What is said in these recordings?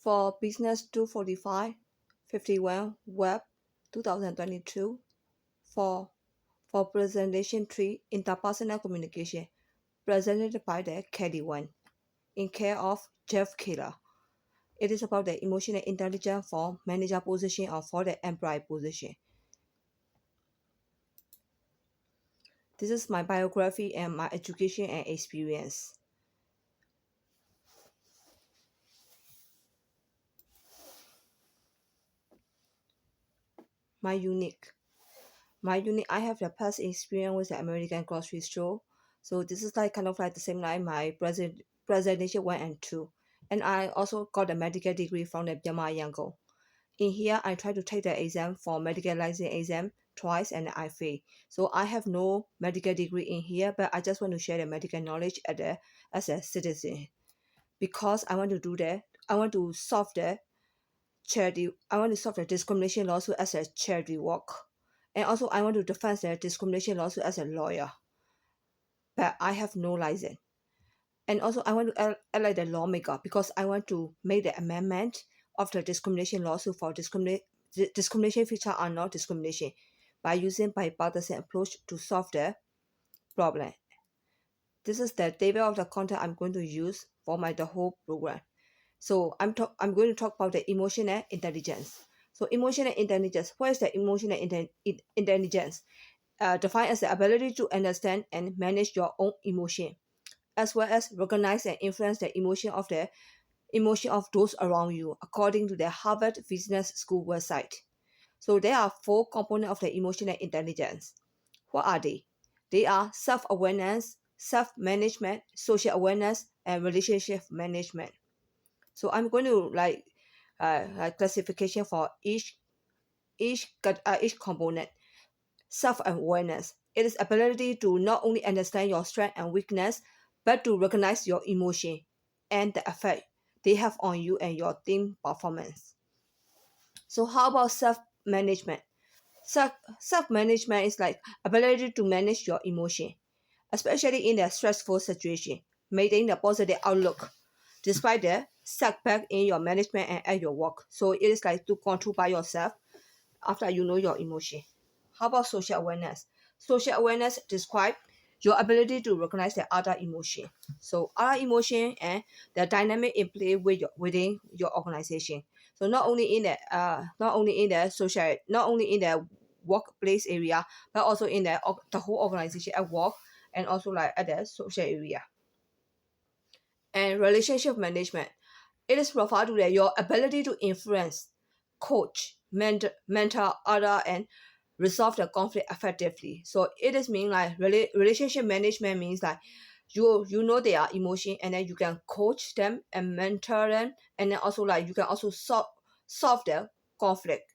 For Business 245-51 Web 2022 for Presentation 3 Interpersonal Communication presented by the KD1 in care of Jeff Keeler. It is about the emotional intelligence for manager position or for the employee position. This is my biography and my education and experience. My unique. I have the past experience with the American grocery store. So this is like kind of like the same like my presentation 1 and 2. And I also got a medical degree from the Myanmar Yangon. In here, I try to take the exam for medical license exam twice and I fail. So I have no medical degree in here, but I just want to share the medical knowledge as a citizen. Because I want to do that, I want to solve the discrimination lawsuit as a charity work. And also I want to defend the discrimination lawsuit as a lawyer. But I have no license. And also I want to act like the lawmaker because I want to make the amendment of the discrimination lawsuit for discrimination feature are not discrimination by using bipartisan approach to solve the problem. This is the table of the content I'm going to use for the whole program. So I'm going to talk about the emotional intelligence. So emotional intelligence, what is the emotional intelligence? Defined as the ability to understand and manage your own emotion, as well as recognize and influence the emotion of those around you, according to the Harvard Business School website. So there are 4 components of the emotional intelligence. What are they? They are self-awareness, self-management, social awareness, and relationship management. So I'm going to classification for each component. Self-awareness. It is ability to not only understand your strength and weakness, but to recognize your emotion and the effect they have on you and your team performance. So how about self-management? Self-management is like ability to manage your emotion, especially in a stressful situation, maintain a positive outlook despite the setback in your management and at your work. So it is like to control by yourself after you know your emotion. How about social awareness? Social awareness describes your ability to recognize the other emotion. So other emotion and the dynamic in play within your organization. So not only in the workplace area, but also in the whole organization at work and also like at the social area. And relationship management. It is referred to your ability to influence, coach, mentor other, and resolve the conflict effectively. So it is mean like relationship management means like you know their emotion and then you can coach them and mentor them, and then also like you can also solve the conflict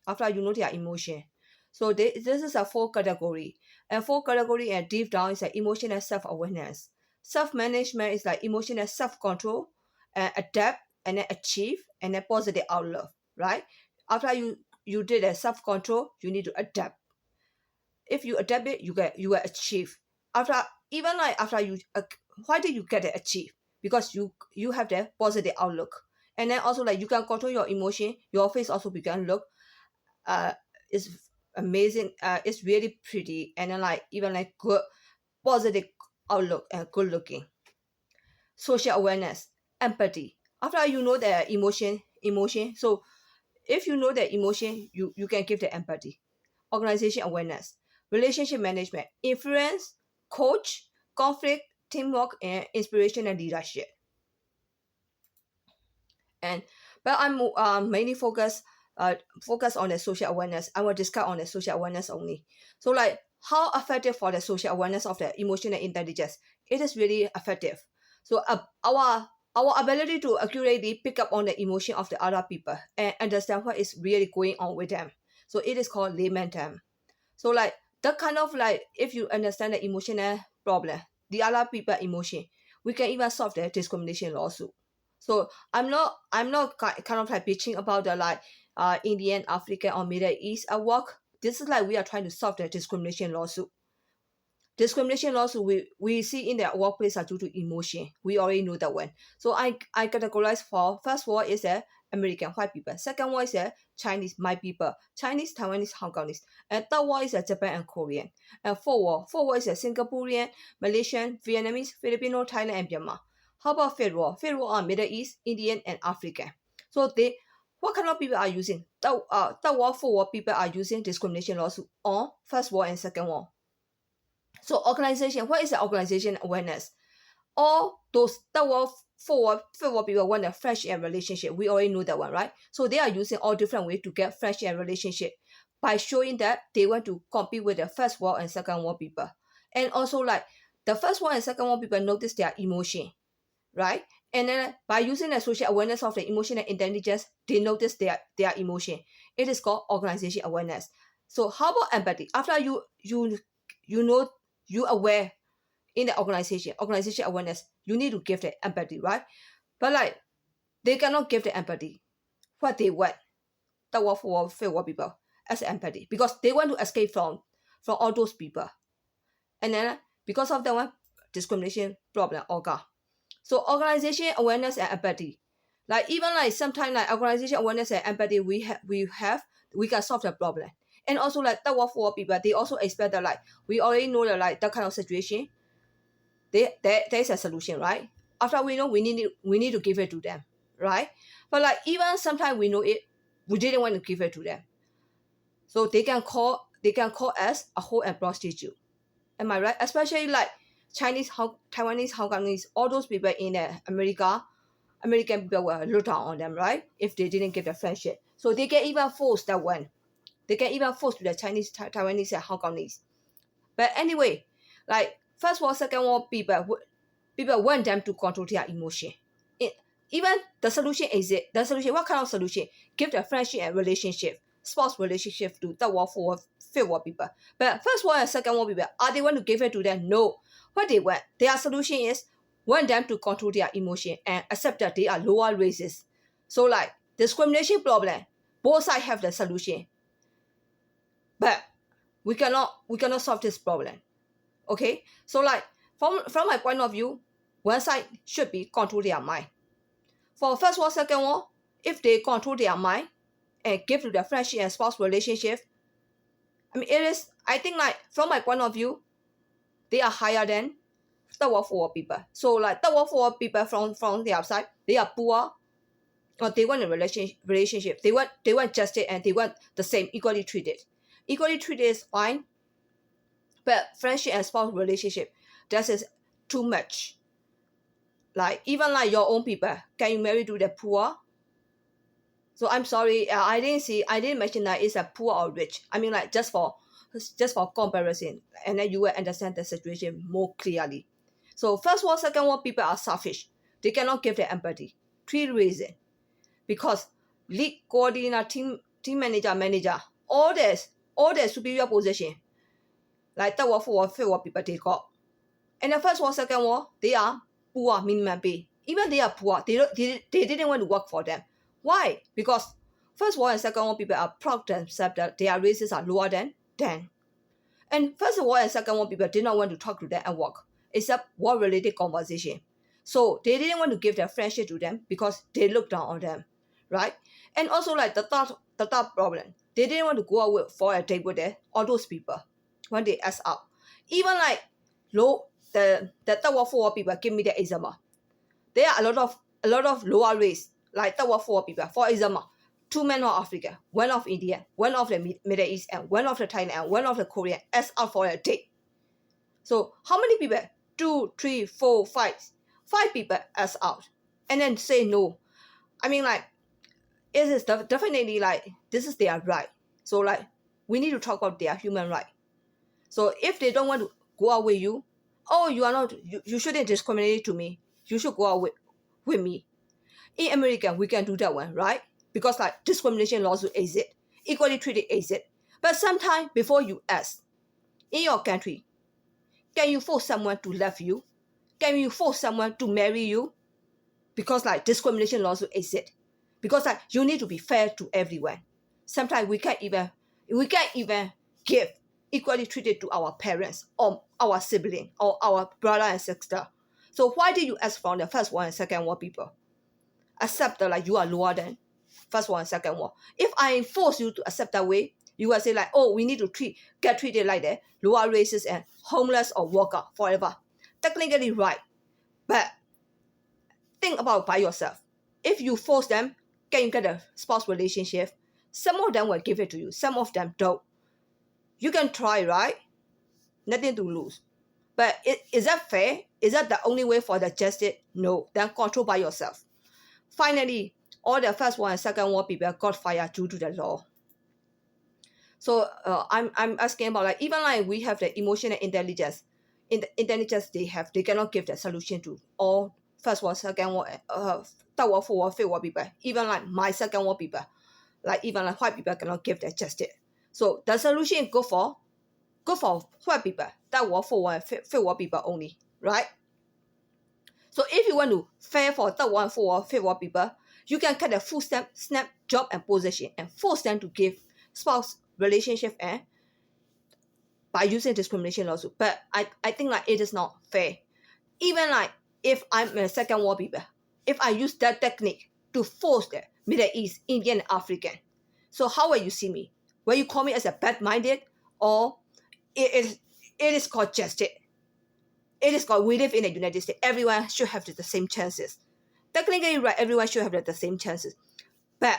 after you know their emotion. So this is a 4 category, and 4 category and deep down is like emotional self-awareness. Self-management is like emotional self-control, adapt and then achieve and then positive outlook, right? After you did a self-control, you need to adapt. If you adapt it, you will achieve. After you why did you get it achieve? Because you have the positive outlook, and then also like you can control your emotion, your face also become look is amazing, it's really pretty, and then like even like good positive outlook and good looking. Social awareness, empathy. After you know the emotion, so if you know the emotion, you can give the empathy. Organization awareness, relationship management, influence, coach, conflict, teamwork, and inspiration and leadership. And but I'm mainly focus on the social awareness. I will discuss on the social awareness only. So like how effective for the social awareness of the emotional intelligence? It is really effective. So our ability to accurately pick up on the emotion of the other people and understand what is really going on with them. So it is called layman term. So like that kind of like if you understand the emotional problem, the other people emotion, we can even solve the discrimination lawsuit. So I'm not kind of like bitching about the like Indian, African or Middle East at work. This is like we are trying to solve the discrimination lawsuit. Discrimination lawsuit we see in the workplace are due to emotion. We already know that one. So I categorize for first one is a American white people. Second one is a Chinese my people. Chinese, Taiwanese, Hong Kongese. And third one is a Japan and Korean. And fourth one is a Singaporean, Malaysian, Vietnamese, Filipino, Thailand, and Myanmar. How about fifth one? Fifth one are Middle East, Indian, and African. So what kind of people are using? Third one, fourth one people are using discrimination lawsuit on first one and second one. So organization, what is the organization awareness? All those that were for people want a fresh air relationship. We already know that one, right? So they are using all different ways to get fresh air relationship by showing that they want to compete with the first world and second world people. And also like the first world and second world people notice their emotion, right? And then by using the social awareness of the emotional intelligence, they notice their emotion. It is called organization awareness. So how about empathy? After you know you aware in the organization awareness, you need to give the empathy, right? But like they cannot give the empathy what they want, the work for fair people as empathy because they want to escape from all those people. And then because of that one discrimination problem okay. So organization awareness and empathy. Like even like sometimes like organization awareness and empathy we can solve the problem. And also like the work for people, they also expect that like we already know that like that kind of situation, there is a solution, right? After we know we need to give it to them, right? But like even sometimes we know it, we didn't want to give it to them. So they can call us a whole and prostitute. Am I right? Especially like Chinese, Taiwanese, Hong Kongese, all those people in American people will look down on them, right? If they didn't give the friendship. So they can even force that one. They can even force to the Chinese, Taiwanese, and Hong Kongese. But anyway, like first world, second world people want them to control their emotion. Even the solution is it. The solution, what kind of solution? Give the friendship and relationship, spouse relationship to third world, fourth world, fifth world people. But first world and second world people, are they want to give it to them? No. What they want, their solution is want them to control their emotion and accept that they are lower races. So like discrimination problem, both sides have the solution. But we cannot solve this problem. Okay? So like from my point of view, one side should be control their mind. For first world, second world, if they control their mind and give to their friendship and spouse relationship, I mean I think like from my point of view, they are higher than third world, fourth world people. So like third world, fourth world people from the outside, they are poor, or they want a relationship. They want justice and they want the same, equally treated. Equally treated is fine, but friendship and spouse relationship, that is too much. Like even like your own people, can you marry to the poor? So I'm sorry, I didn't mention that it's a poor or rich. I mean like just for comparison, and then you will understand the situation more clearly. So first world, second world people are selfish. They cannot give their empathy. 3 reasons. Because lead coordinator, team manager, all the superior position, like third world, fourth world, fifth world people they got. And the first world, second world, they are poor minimum pay. Even they are poor, they didn't want to work for them. Why? Because first world and second world people are proud themselves that their races are lower than them. And first world and second world people did not want to talk to them and work, except war-related conversation. So they didn't want to give their friendship to them because they looked down on them, right? And also like the third problem, they didn't want to go out for a date with all those people when they asked out. Even like the third world, fourth world people, give me the example. There are a lot of lower race, like third world, fourth world people. For example, 2 men of Africa, 1 of India, 1 of the Middle East, and 1 of the Thailand, and 1 of the Korean asked out for a date. So how many people? 2, 3, 4, 5. 5 people asked out, and then say no. I mean like it is definitely like this is their right. So like we need to talk about their human right. So if they don't want to go out with you, oh, you shouldn't discriminate to me. You should go out with me. In America, we can do that one, right? Because like discrimination laws exist, equally treated exist. But sometimes before you ask, in your country, can you force someone to love you? Can you force someone to marry you? Because like discrimination laws exist. Because like you need to be fair to everyone. Sometimes we can't even give equally treated to our parents or our sibling or our brother and sister. So why did you ask from the first world and second world people? Accept that like you are lower than first world and second world. If I force you to accept that way, you will say like, oh, we need to get treated like that, lower races and homeless or worker forever. Technically right, but think about by yourself. If you force them, can you get a spouse relationship? Some of them will give it to you, some of them don't. You can try, right? Nothing to lose. But is that fair? Is that the only way for the justice? No. Then control by yourself. Finally, all the first world and second world people got fired due to the law. So I'm asking about like even like we have the emotional intelligence. In the intelligence they have, they cannot give the solution to all first world, second world, third world, fourth world, fifth world people. Even like my second world people, like even like white people cannot give the justice. So the solution go for white people, that world, fourth world, fifth world people only, right? So if you want to fair for third world, fourth world, fifth world people, you can cut a full snap job and position and force them to give spouse relationship and by using discrimination lawsuit. But I think like it is not fair. Even like if I'm a second world people, if I use that technique to force the Middle East, Indian, African, so how will you see me? Will you call me as a bad-minded, or it is called justice? It is called we live in the United States. Everyone should have the same chances. Technically, right, everyone should have the same chances. But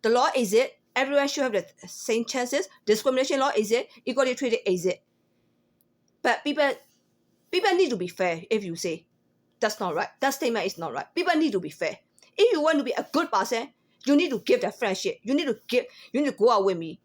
the law is it, everyone should have the same chances. Discrimination law is it, equally treated is it. But people need to be fair. If you say that's not right, that statement is not right. People need to be fair. If you want to be a good person, you need to give that friendship. You need to go out with me.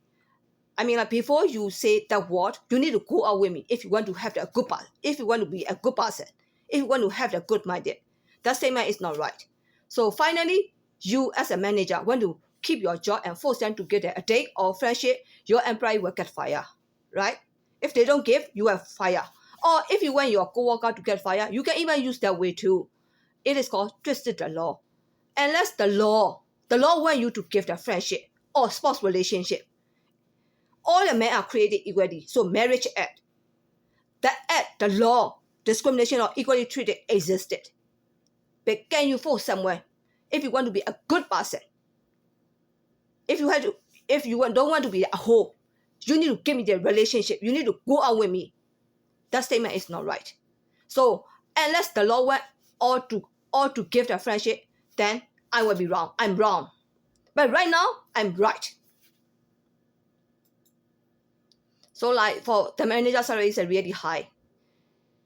I mean, like before you say that word, you need to go out with me if you want to have the good person. If you want to be a good person, if you want to have the good minded, that statement is not right. So finally, you as a manager want to keep your job and force them to get a date or friendship, your employee will get fired, right? If they don't give, you will fire. Or if you want your co-worker to get fired, you can even use that way too. It is called twisted the law. Unless the law want you to give the friendship or spouse relationship. All the men are created equally. So marriage act, the law, discrimination or equally treated existed. But can you force someone if you want to be a good person? If you don't want to be a hoe, you need to give me the relationship. You need to go out with me. That statement is not right. So unless the law want all to give the friendship, then I will be wrong. I'm wrong. But right now, I'm right. So like for the manager salary is really high.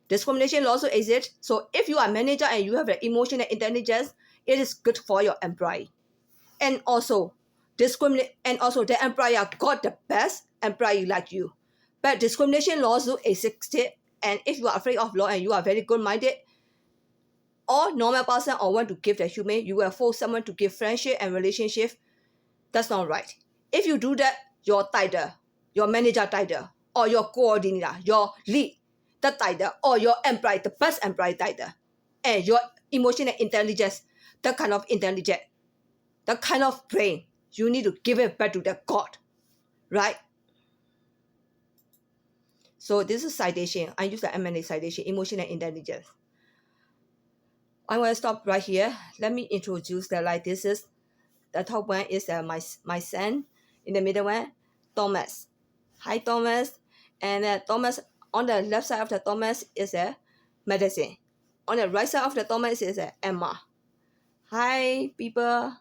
Discrimination law also exists. So if you are a manager and you have the emotional intelligence, it is good for your employee. And also the employer got the best employee like you. But discrimination laws do exist, and if you are afraid of law and you are very good-minded or normal person or want to give the human, you will force someone to give friendship and relationship. That's not right. If you do that, your title, your manager title, or your coordinator, your lead, the title, or your employee, the best employee title, and your emotional intelligence, the kind of intelligence, the kind of brain, you need to give it back to the God, right? So this is citation. I use the M&A citation, emotional intelligence. I want to stop right here. Let me introduce the like this is the top one is my son. In the middle one, Thomas. Hi Thomas. And Thomas, on the left side of the Thomas is a medicine. On the right side of the Thomas is a Emma. Hi people.